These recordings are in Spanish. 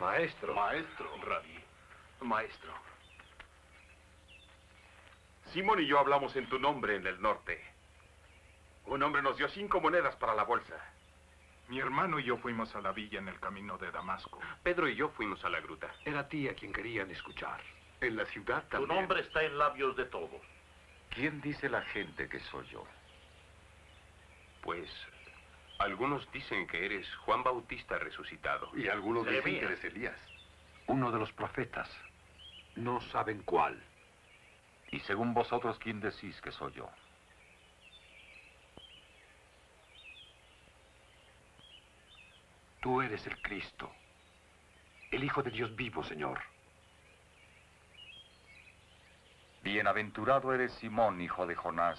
Maestro. Maestro. Rabí. Maestro. Simón y yo hablamos en tu nombre en el norte. Un hombre nos dio 5 monedas para la bolsa. Mi hermano y yo fuimos a la villa en el camino de Damasco. Pedro y yo fuimos a la gruta. Era a ti a quien querían escuchar. En la ciudad Tu también. nombre está en labios de todos. ¿Quién dice la gente que soy yo? Pues algunos dicen que eres Juan Bautista resucitado. Y algunos dicen Jeremías. que eres Elías. Uno de los profetas. No saben cuál. Y según vosotros, ¿quién decís que soy yo? Tú eres el Cristo, el Hijo de Dios vivo, Señor. Bienaventurado eres Simón, hijo de Jonás,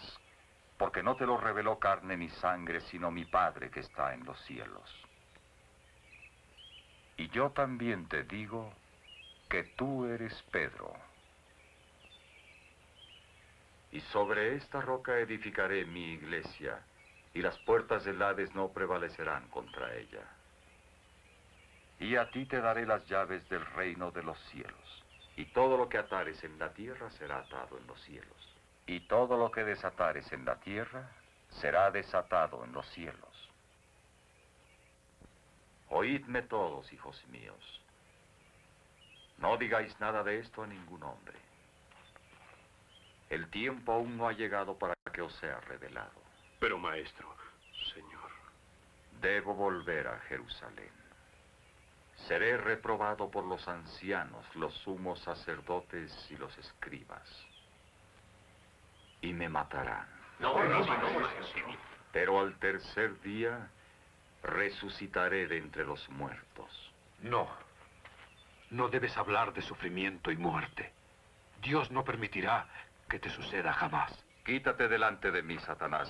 porque no te lo reveló carne ni sangre, sino mi Padre que está en los cielos. Y yo también te digo que tú eres Pedro. Y sobre esta roca edificaré mi iglesia, y las puertas del Hades no prevalecerán contra ella. Y a ti te daré las llaves del reino de los cielos. Y todo lo que atares en la tierra será atado en los cielos. Y todo lo que desatares en la tierra será desatado en los cielos. Oídme todos, hijos míos. No digáis nada de esto a ningún hombre. El tiempo aún no ha llegado para que os sea revelado. Pero maestro, Señor. Debo volver a Jerusalén. Seré reprobado por los ancianos, los sumos sacerdotes y los escribas. Y me matarán. No, maestro. Pero al tercer día resucitaré de entre los muertos. No. No debes hablar de sufrimiento y muerte. Dios no permitirá que te suceda jamás. Quítate delante de mí, Satanás,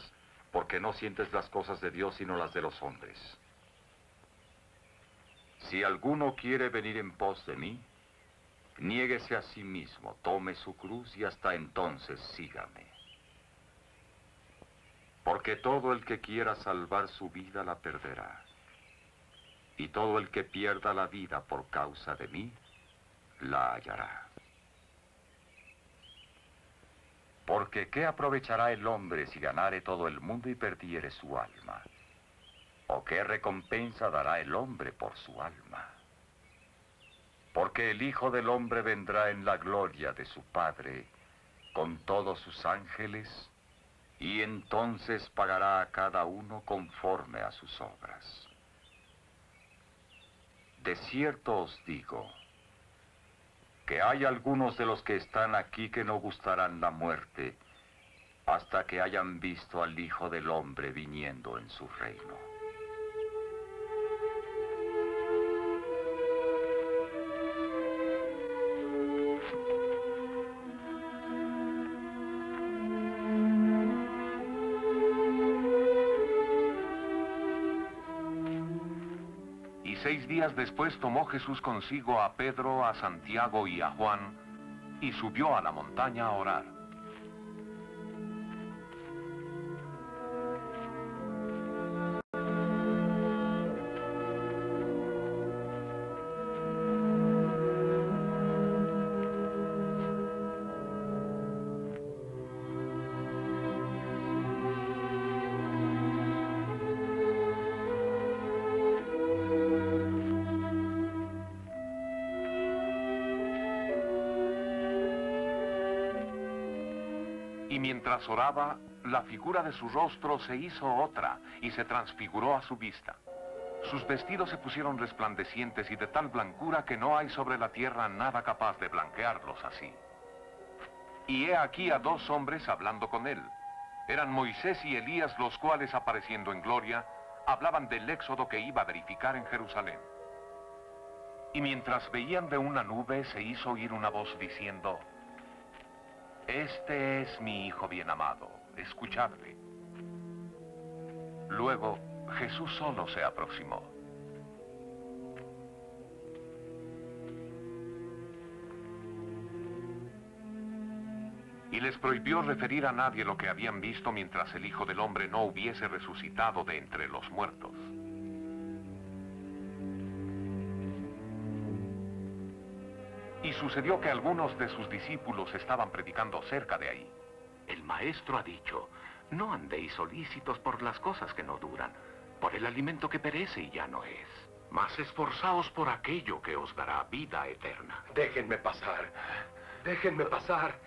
porque no sientes las cosas de Dios sino las de los hombres. Si alguno quiere venir en pos de mí, niéguese a sí mismo, tome su cruz y hasta entonces sígame. Porque todo el que quiera salvar su vida la perderá. Y todo el que pierda la vida por causa de mí, la hallará. Porque ¿qué aprovechará el hombre si ganare todo el mundo y perdiere su alma? ¿O qué recompensa dará el hombre por su alma? Porque el Hijo del Hombre vendrá en la gloria de su Padre, con todos sus ángeles, y entonces pagará a cada uno conforme a sus obras. De cierto os digo, que hay algunos de los que están aquí que no gustarán la muerte, hasta que hayan visto al Hijo del Hombre viniendo en su reino. Y 6 días después tomó Jesús consigo a Pedro, a Santiago y a Juan, y subió a la montaña a orar. Y mientras oraba, la figura de su rostro se hizo otra y se transfiguró a su vista. Sus vestidos se pusieron resplandecientes y de tal blancura que no hay sobre la tierra nada capaz de blanquearlos así. Y he aquí a 2 hombres hablando con él. Eran Moisés y Elías, los cuales, apareciendo en gloria, hablaban del éxodo que iba a verificar en Jerusalén. Y mientras veían de una nube, se hizo oír una voz diciendo: Este es mi Hijo bien amado, escuchadle. Luego, Jesús solo se aproximó. Y les prohibió referir a nadie lo que habían visto mientras el Hijo del Hombre no hubiese resucitado de entre los muertos. Y sucedió que algunos de sus discípulos estaban predicando cerca de ahí. El maestro ha dicho, no andéis solícitos por las cosas que no duran, por el alimento que perece y ya no es. Mas esforzaos por aquello que os dará vida eterna. Déjenme pasar. Déjenme pasar.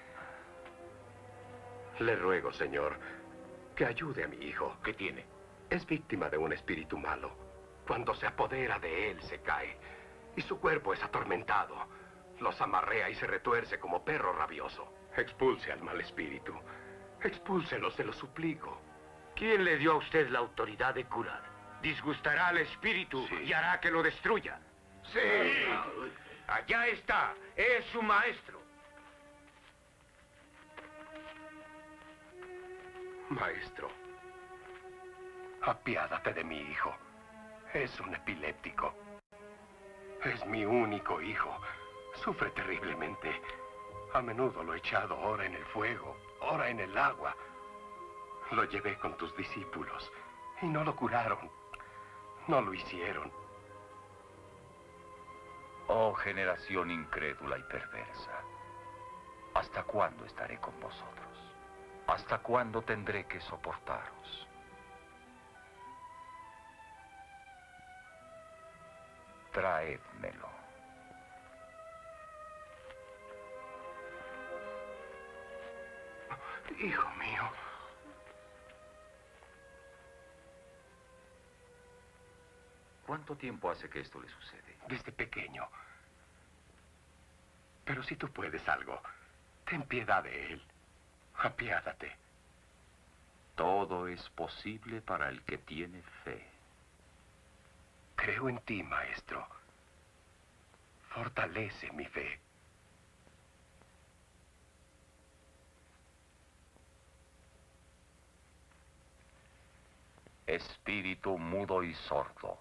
Le ruego, señor, que ayude a mi hijo. ¿Qué tiene? Es víctima de un espíritu malo. Cuando se apodera de él, se cae. Y su cuerpo es atormentado. Los amarrea y se retuerce como perro rabioso. Expulse al mal espíritu. Expúlselo, se lo suplico. ¿Quién le dio a usted la autoridad de curar? Disgustará al espíritu y hará que lo destruya. ¡Sí! Allá está. Es su maestro. Maestro, apiádate de mi hijo. Es un epiléptico. Es mi único hijo. Sufre terriblemente. A menudo lo he echado ora en el fuego, ora en el agua. Lo llevé con tus discípulos y no lo curaron. No lo hicieron. Oh generación incrédula y perversa, ¿hasta cuándo estaré con vosotros? ¿Hasta cuándo tendré que soportaros? Traédmelo. Hijo mío. ¿Cuánto tiempo hace que esto le sucede? Desde pequeño. Pero si tú puedes algo, ten piedad de él. Apiádate. Todo es posible para el que tiene fe. Creo en ti, maestro. Fortalece mi fe. Espíritu mudo y sordo,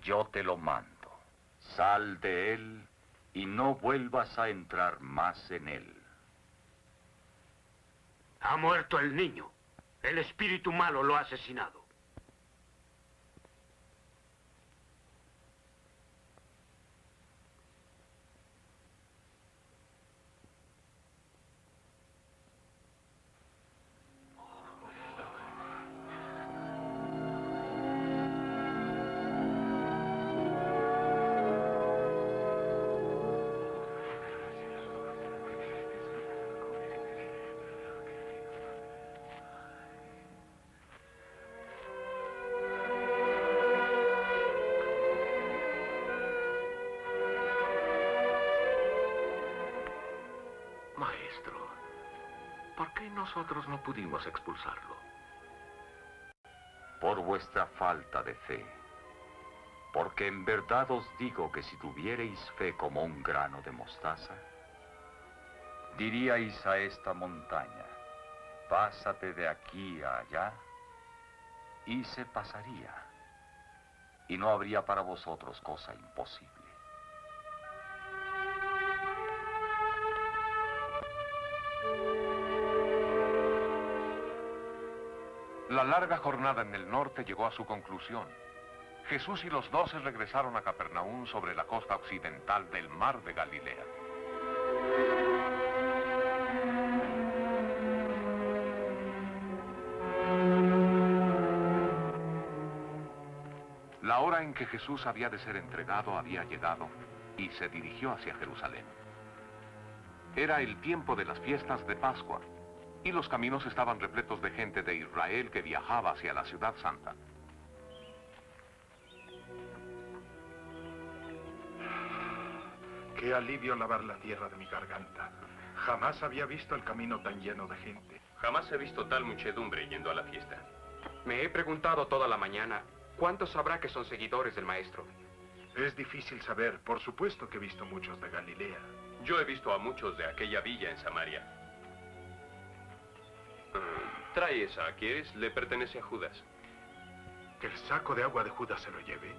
yo te lo mando. Sal de él y no vuelvas a entrar más en él. Ha muerto el niño. El espíritu malo lo ha asesinado. Maestro, ¿por qué nosotros no pudimos expulsarlo? Por vuestra falta de fe. Porque en verdad os digo que si tuvierais fe como un grano de mostaza, diríais a esta montaña, pásate de aquí a allá, y se pasaría, y no habría para vosotros cosa imposible. La larga jornada en el norte llegó a su conclusión. Jesús y los 12 regresaron a Capernaum sobre la costa occidental del mar de Galilea. La hora en que Jesús había de ser entregado había llegado y se dirigió hacia Jerusalén. Era el tiempo de las fiestas de Pascua y los caminos estaban repletos de gente de Israel que viajaba hacia la ciudad santa. Qué alivio lavar la tierra de mi garganta. Jamás había visto el camino tan lleno de gente. Jamás he visto tal muchedumbre yendo a la fiesta. Me he preguntado toda la mañana, ¿cuántos habrá que son seguidores del maestro? Es difícil saber, por supuesto que he visto muchos de Galilea. Yo he visto a muchos de aquella villa en Samaria. Trae esa, ¿quieres? Le pertenece a Judas. Que el saco de agua de Judas se lo lleve.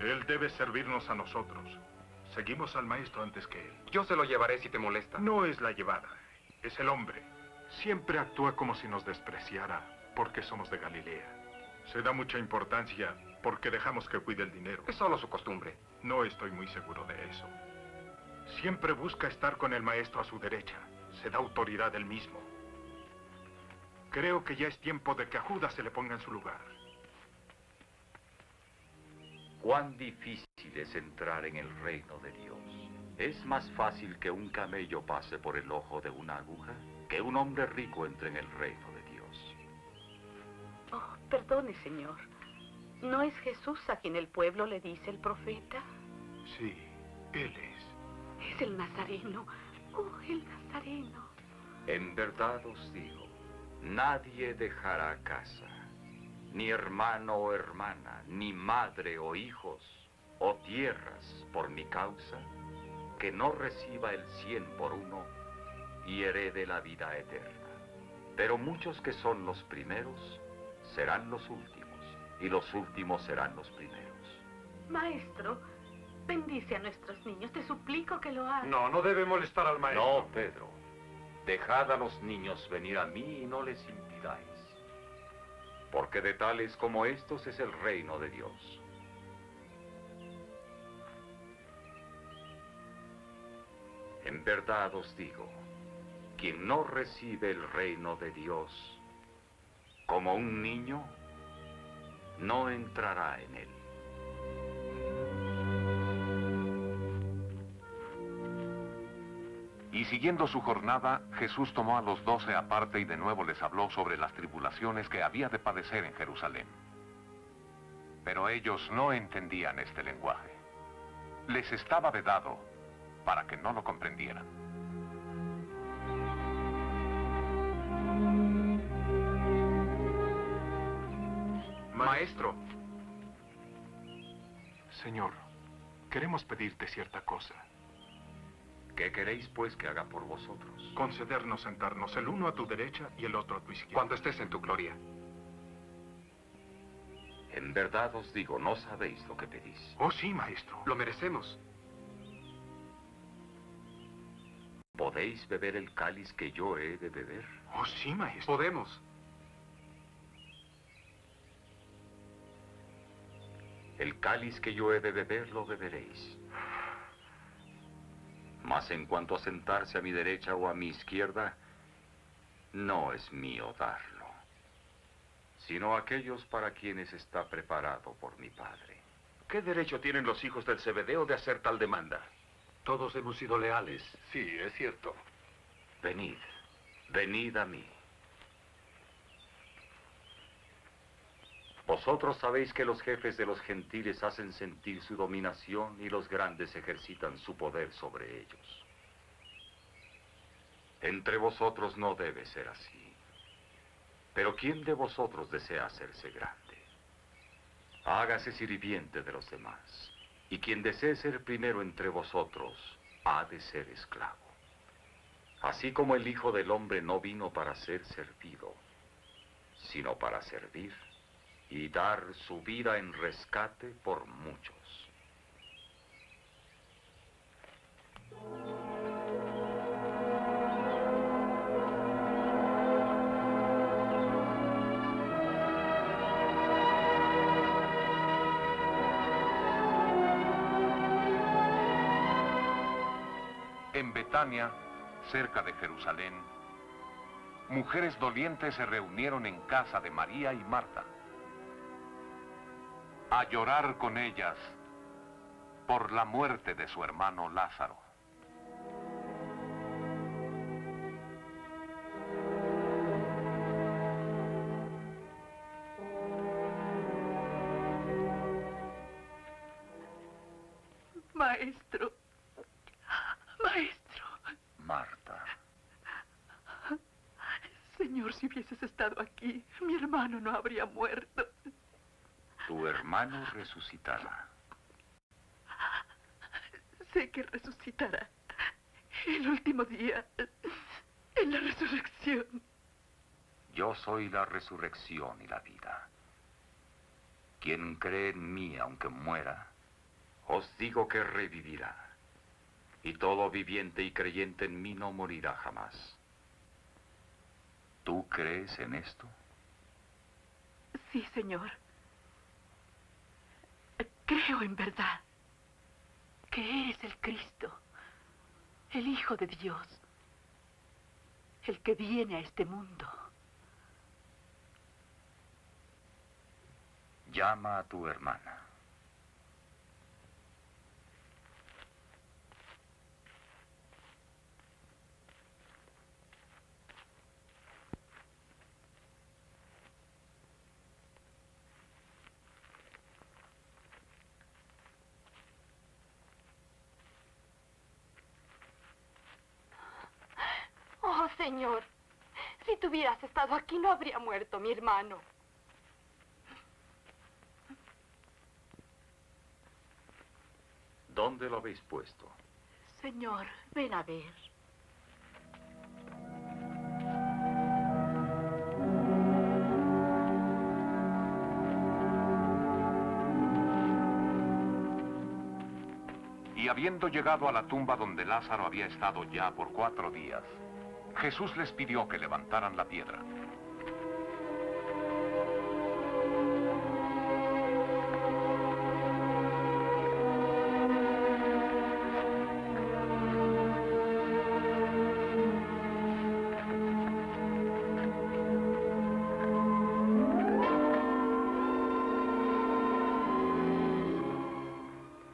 Él debe servirnos a nosotros. Seguimos al maestro antes que él. Yo se lo llevaré si te molesta. No es la llevada, es el hombre. Siempre actúa como si nos despreciara porque somos de Galilea. Se da mucha importancia porque dejamos que cuide el dinero. Es solo su costumbre. No estoy muy seguro de eso. Siempre busca estar con el maestro a su derecha. Se da autoridad él mismo. Creo que ya es tiempo de que a Judas se le ponga en su lugar. Cuán difícil es entrar en el reino de Dios. Es más fácil que un camello pase por el ojo de una aguja que un hombre rico entre en el reino de Dios. Oh, perdone, señor. ¿No es Jesús a quien el pueblo le dice el profeta? Sí, él es. Es el Nazareno. Oh, el Nazareno. En verdad os digo, nadie dejará casa, ni hermano o hermana, ni madre o hijos, o tierras por mi causa, que no reciba el 100 por uno y herede la vida eterna. Pero muchos que son los primeros serán los últimos, y los últimos serán los primeros. Maestro, bendice a nuestros niños. Te suplico que lo hagas. No, no debe molestar al maestro. No, Pedro. Dejad a los niños venir a mí y no les impidáis. Porque de tales como estos es el reino de Dios. En verdad os digo, quien no recibe el reino de Dios como un niño, no entrará en él. Y siguiendo su jornada, Jesús tomó a los 12 aparte y de nuevo les habló sobre las tribulaciones que había de padecer en Jerusalén. Pero ellos no entendían este lenguaje. Les estaba vedado para que no lo comprendieran. Maestro. Señor, queremos pedirte cierta cosa. ¿Qué queréis, pues, que haga por vosotros? Concedernos sentarnos el uno a tu derecha y el otro a tu izquierda. Cuando estés en tu gloria. En verdad os digo, no sabéis lo que pedís. Oh, sí, maestro. Lo merecemos. ¿Podéis beber el cáliz que yo he de beber? Oh, sí, maestro. Podemos. El cáliz que yo he de beber lo beberéis. Mas en cuanto a sentarse a mi derecha o a mi izquierda, no es mío darlo, sino aquellos para quienes está preparado por mi Padre. ¿Qué derecho tienen los hijos del Zebedeo de hacer tal demanda? Todos hemos sido leales. Sí, es cierto. Venid, venid a mí. Vosotros sabéis que los jefes de los gentiles hacen sentir su dominación y los grandes ejercitan su poder sobre ellos. Entre vosotros no debe ser así. Pero ¿quién de vosotros desea hacerse grande? Hágase sirviente de los demás. Y quien desee ser primero entre vosotros, ha de ser esclavo. Así como el Hijo del Hombre no vino para ser servido, sino para servir y dar su vida en rescate por muchos. En Betania, cerca de Jerusalén, mujeres dolientes se reunieron en casa de María y Marta a llorar con ellas por la muerte de su hermano Lázaro. Maestro. Maestro. Marta. Señor, si hubieses estado aquí, mi hermano no habría muerto. Tu hermano resucitará. Sé que resucitará el último día, en la resurrección. Yo soy la resurrección y la vida. Quien cree en mí, aunque muera, os digo que revivirá. Y todo viviente y creyente en mí no morirá jamás. ¿Tú crees en esto? Sí, Señor. Creo en verdad que eres el Cristo, el Hijo de Dios, el que viene a este mundo. Llama a tu hermana. Oh, Señor, si tú hubieras estado aquí no habría muerto mi hermano. ¿Dónde lo habéis puesto? Señor, ven a ver. Y habiendo llegado a la tumba donde Lázaro había estado ya por 4 días, Jesús les pidió que levantaran la piedra.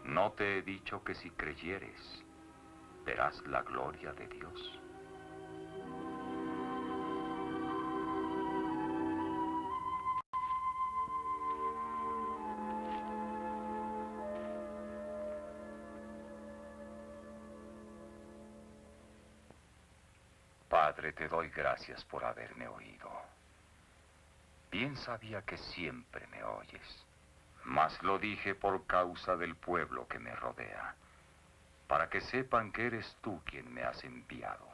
¿No te he dicho que si creyeres, verás la gloria de Dios? Padre, te doy gracias por haberme oído. Bien sabía que siempre me oyes, mas lo dije por causa del pueblo que me rodea, para que sepan que eres tú quien me has enviado.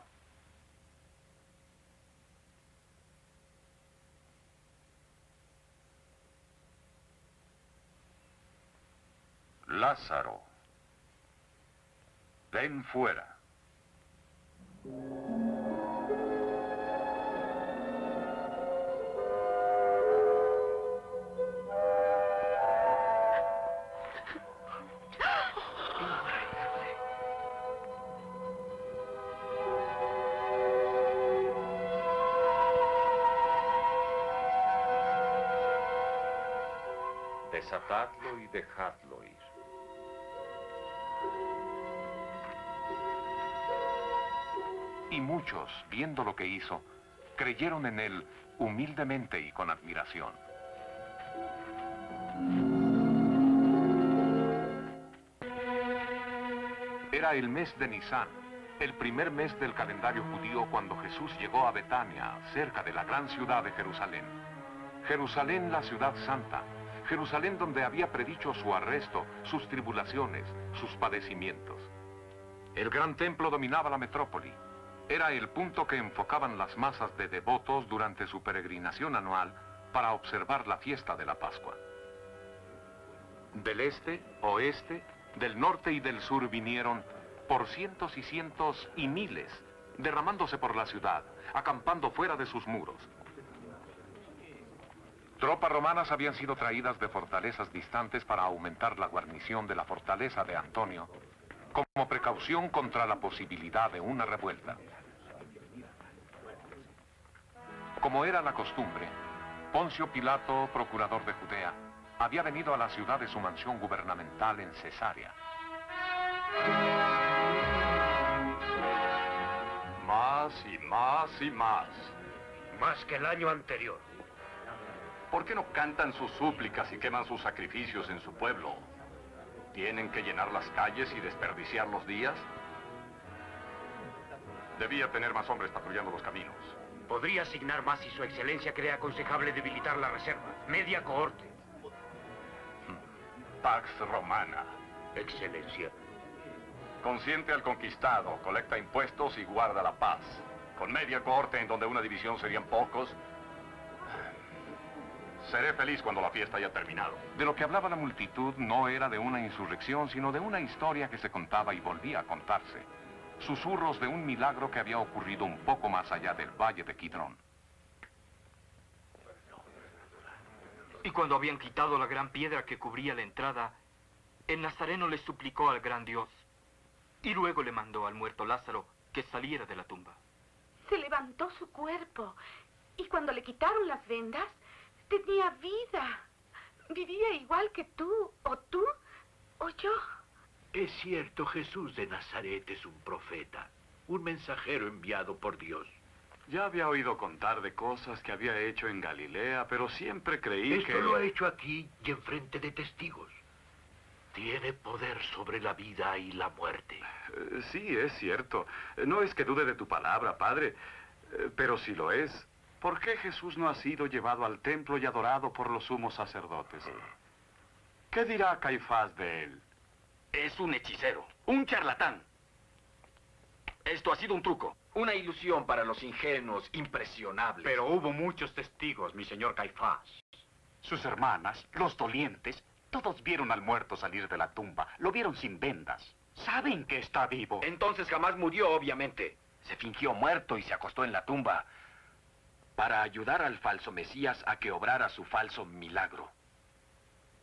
Lázaro, ven fuera. Desatadlo y dejadlo ir. Y muchos, viendo lo que hizo, creyeron en él humildemente y con admiración. Era el mes de Nisán, el primer mes del calendario judío, cuando Jesús llegó a Betania, cerca de la gran ciudad de Jerusalén. Jerusalén, la ciudad santa. Jerusalén, donde había predicho su arresto, sus tribulaciones, sus padecimientos. El gran templo dominaba la metrópoli. Era el punto que enfocaban las masas de devotos durante su peregrinación anual para observar la fiesta de la Pascua. Del este, oeste, del norte y del sur vinieron por cientos y cientos y miles, derramándose por la ciudad, acampando fuera de sus muros. Tropas romanas habían sido traídas de fortalezas distantes para aumentar la guarnición de la fortaleza de Antonio, como precaución contra la posibilidad de una revuelta. Como era la costumbre, Poncio Pilato, procurador de Judea, había venido a la ciudad de su mansión gubernamental en Cesarea. Más y más y más. Más que el año anterior. ¿Por qué no cantan sus súplicas y queman sus sacrificios en su pueblo? ¿Tienen que llenar las calles y desperdiciar los días? Debía tener más hombres patrullando los caminos. Podría asignar más si su excelencia cree aconsejable debilitar la reserva. Media cohorte. Pax Romana. Excelencia. Consiente al conquistado, colecta impuestos y guarda la paz. Con media cohorte en donde una división serían pocos, seré feliz cuando la fiesta haya terminado. De lo que hablaba la multitud no era de una insurrección, sino de una historia que se contaba y volvía a contarse. Susurros de un milagro que había ocurrido un poco más allá del valle de Kidrón. Y cuando habían quitado la gran piedra que cubría la entrada, el nazareno le suplicó al gran Dios: Y luego le mandó al muerto Lázaro que saliera de la tumba. Se levantó su cuerpo y cuando le quitaron las vendas, tenía vida. Vivía igual que tú o yo. Es cierto, Jesús de Nazaret es un profeta, un mensajero enviado por Dios. Ya había oído contar de cosas que había hecho en Galilea, pero siempre creí que... Esto lo ha hecho aquí y enfrente de testigos. Tiene poder sobre la vida y la muerte. Sí, es cierto. No es que dude de tu palabra, Padre, pero si lo es, ¿por qué Jesús no ha sido llevado al templo y adorado por los sumos sacerdotes? ¿Qué dirá Caifás de él? Es un hechicero, un charlatán. Esto ha sido un truco, una ilusión para los ingenuos, impresionables. Pero hubo muchos testigos, mi señor Caifás. Sus hermanas, los dolientes, todos vieron al muerto salir de la tumba. Lo vieron sin vendas. Saben que está vivo. Entonces jamás murió, obviamente. Se fingió muerto y se acostó en la tumba para ayudar al falso Mesías a que obrara su falso milagro.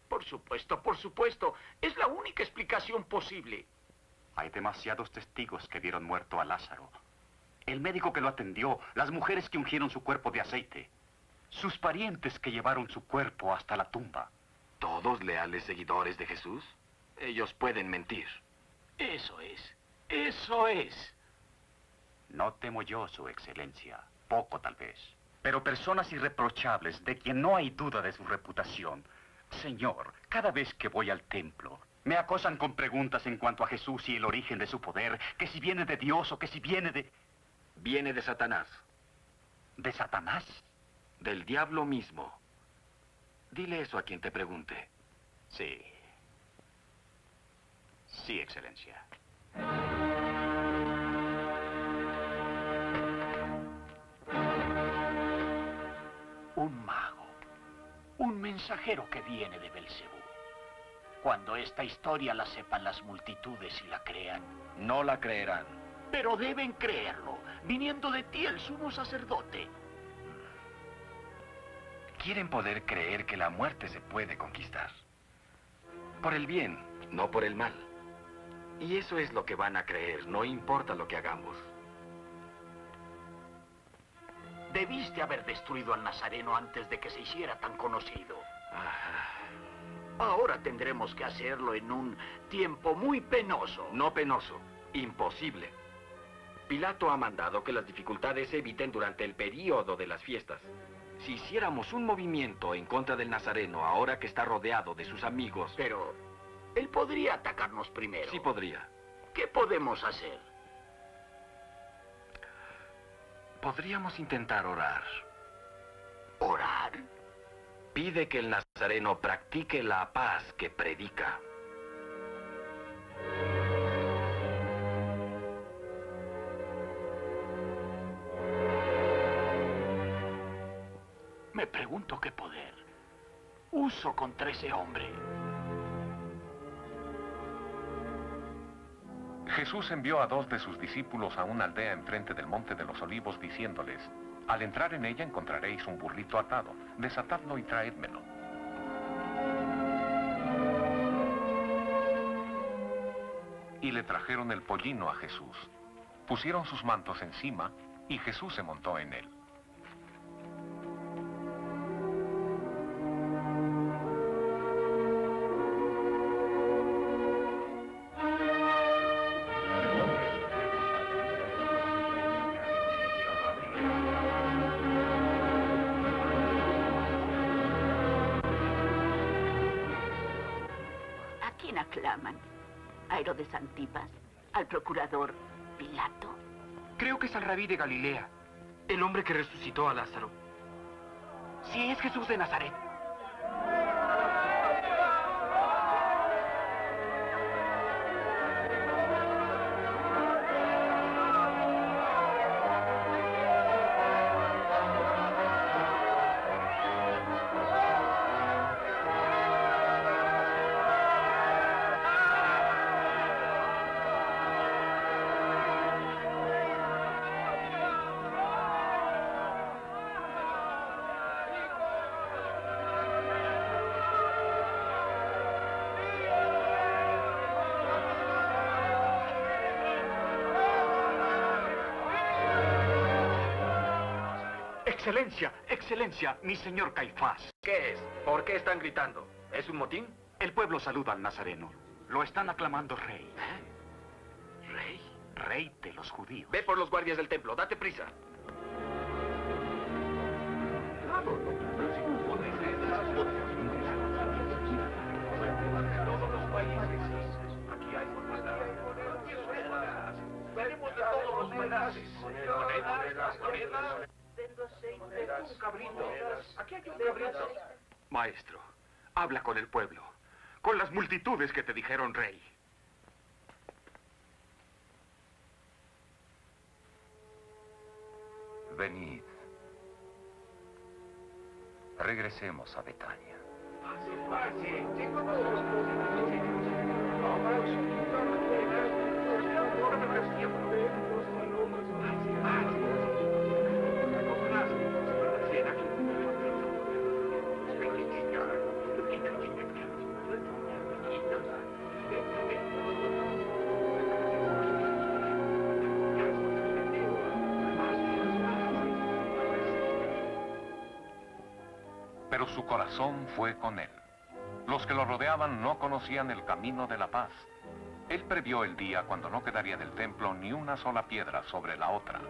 Por supuesto. Es la única explicación posible. Hay demasiados testigos que vieron muerto a Lázaro. El médico que lo atendió, las mujeres que ungieron su cuerpo de aceite, sus parientes que llevaron su cuerpo hasta la tumba. ¿Todos leales seguidores de Jesús? Ellos pueden mentir. Eso es. No temo yo, su excelencia. Poco, tal vez. Pero personas irreprochables, de quien no hay duda de su reputación. Señor, cada vez que voy al templo, me acosan con preguntas en cuanto a Jesús y el origen de su poder, que si viene de Dios o que si viene de... Viene de Satanás. ¿De Satanás? Del diablo mismo. Dile eso a quien te pregunte. Sí. Sí, excelencia. Un mago. Un mensajero que viene de Belcebú. Cuando esta historia la sepan las multitudes y la crean. No la creerán. Pero deben creerlo, viniendo de ti el sumo sacerdote. Quieren poder creer que la muerte se puede conquistar. Por el bien, no por el mal. Y eso es lo que van a creer, no importa lo que hagamos. Debiste haber destruido al Nazareno antes de que se hiciera tan conocido. Ahora tendremos que hacerlo en un tiempo muy penoso. No penoso, imposible. Pilato ha mandado que las dificultades se eviten durante el período de las fiestas. Si hiciéramos un movimiento en contra del Nazareno ahora que está rodeado de sus amigos... Pero él podría atacarnos primero. Sí podría. ¿Qué podemos hacer? Podríamos intentar orar. ¿Orar? Pide que el Nazareno practique la paz que predica. Me pregunto qué poder uso contra ese hombre. Jesús envió a 2 de sus discípulos a una aldea enfrente del Monte de los Olivos, diciéndoles: al entrar en ella encontraréis un burrito atado, desatadlo y traédmelo. Y le trajeron el pollino a Jesús. Pusieron sus mantos encima y Jesús se montó en él. ¿A quién aclaman? ¿A Herodes Antipas? ¿Al procurador Pilato? Creo que es al rabí de Galilea, el hombre que resucitó a Lázaro. Si es Jesús de Nazaret. Excelencia, excelencia, mi señor Caifás. ¿Qué es? ¿Por qué están gritando? ¿Es un motín? El pueblo saluda al Nazareno. Lo están aclamando rey. ¿Rey? Rey de los judíos. Ve por los guardias del templo, date prisa. Tenemos de todos los pedaces. Monedas. Un cabrito. Aquí hay un cabrito. Maestro, habla con el pueblo, con las multitudes que te dijeron rey. Venid. Regresemos a Betania. Pero su corazón fue con él. Los que lo rodeaban no conocían el camino de la paz. Él previó el día cuando no quedaría del templo ni una sola piedra sobre la otra.